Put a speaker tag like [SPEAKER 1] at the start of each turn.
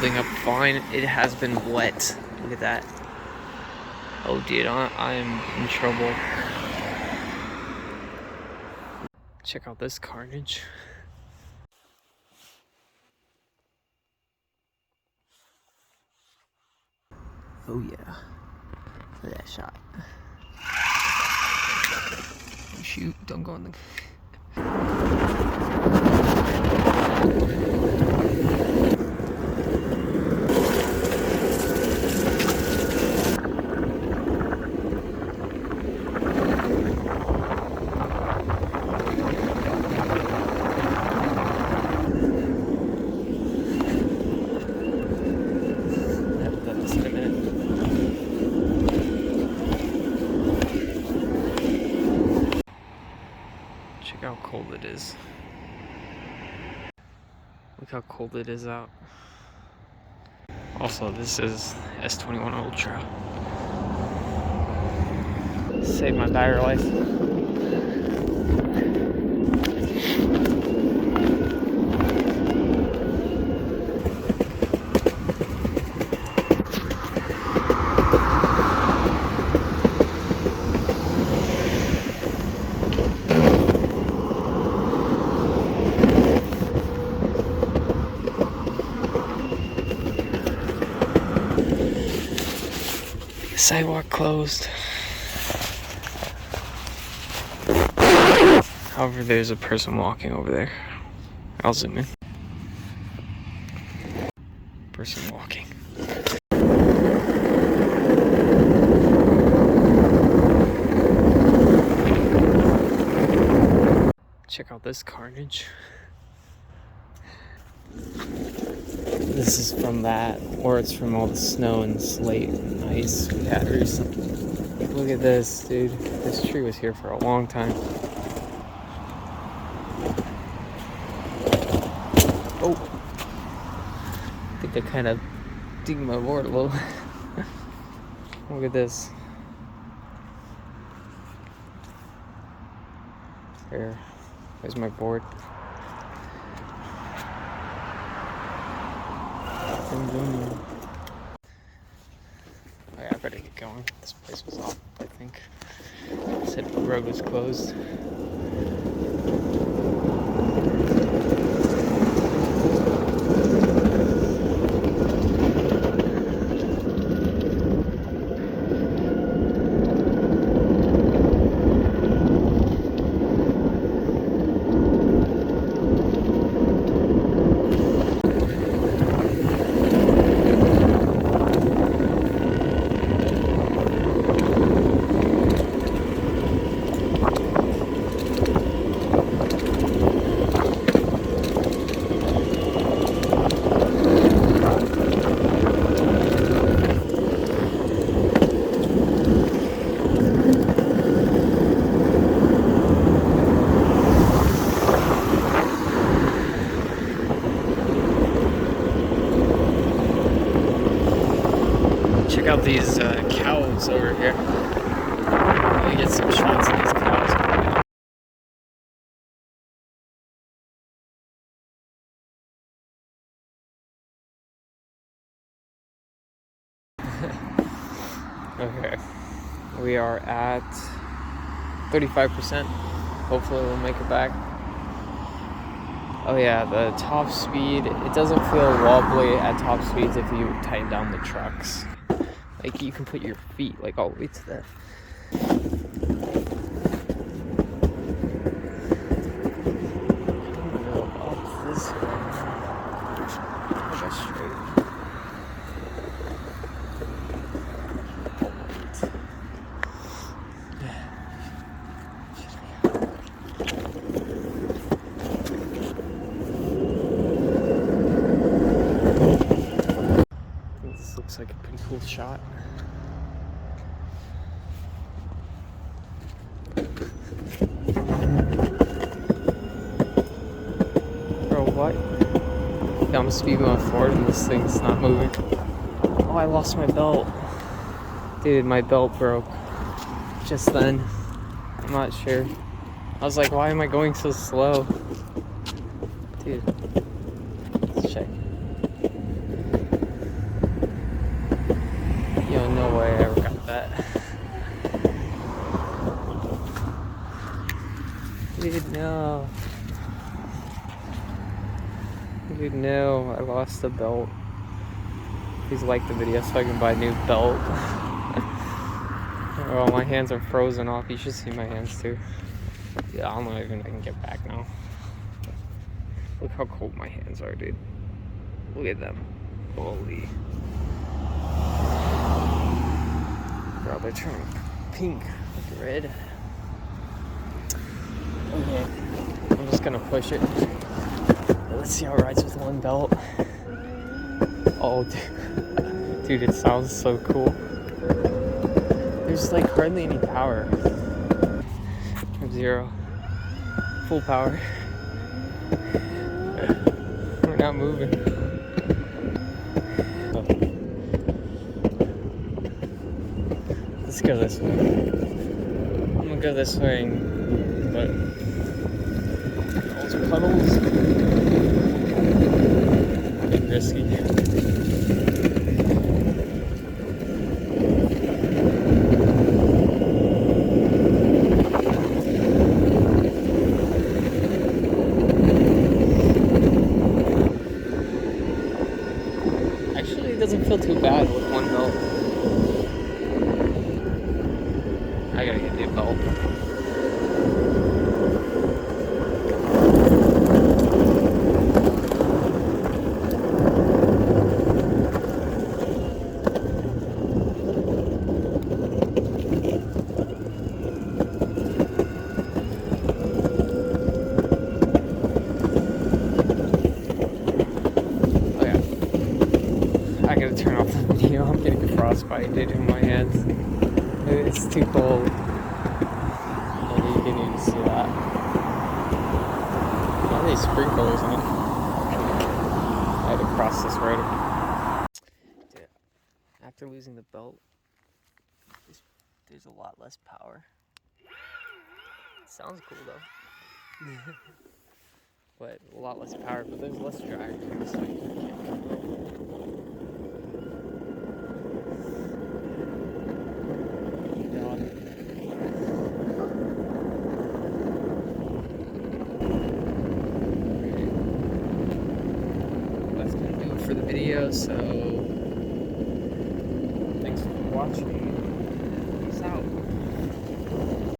[SPEAKER 1] holding up fine. It has been wet. Look at that. Oh, dude, I'm in trouble. Check out this carnage. Oh yeah. Look at that shot. Oh, shoot, don't go in the... Check how cold it is. Look how cold it is out. Also, this is S21 Ultra. Saved my battery life. Sidewalk closed. However, there's a person walking over there. I'll zoom in. Person walking. Check out this carnage. This is from that, or it's from all the snow and slate and ice we had recently. Look at this, dude. This tree was here for a long time. Oh! I think I kind of dinged my board a little. Look at this. There's my board. Oh yeah, I better get going. This place was off, I think. It said the road was closed. Check out these cows over here. Let me get some shots of these cows. Okay, we are at 35%. Hopefully we'll make it back. Oh yeah, the top speed, it doesn't feel wobbly at top speeds if you tighten down the trucks. Like, you can put your feet, like, all the way to that. Up this way. I'll go straight. I think this looks like a pretty cool shot. Bro, what? Yeah, I'm speed going forward and this thing's not moving. Oh, I lost my belt. Dude, my belt broke just then. I'm not sure. I was like, why am I going so slow? Dude, let's check. Dude, no. Dude, no. I lost the belt. Please like the video so I can buy a new belt. Oh, my hands are frozen off. You should see my hands too. Yeah, I don't know even if I can get back now. Look how cold my hands are, dude. Look at them. Holy. Bro, they're turning pink, like red. Okay, I'm just gonna push it. Let's see how it rides with one belt. Oh, dude, it sounds so cool. There's like hardly any power. From 0. Full power. We're not moving. Let's go this way. I'm gonna go this way, but those puddles. Bit risky. Actually, it doesn't feel too bad with one belt. I gotta get the belt. I gotta turn off the video. I'm getting frostbite, dude, in my hands. It's too cold. And you can even see that. Why are these sprinklers on? I had to cross this road. Dude, after losing the belt, there's a lot less power. It sounds cool though. But a lot less power, but there's less drag. So you can't control. That's gonna do it for the video, so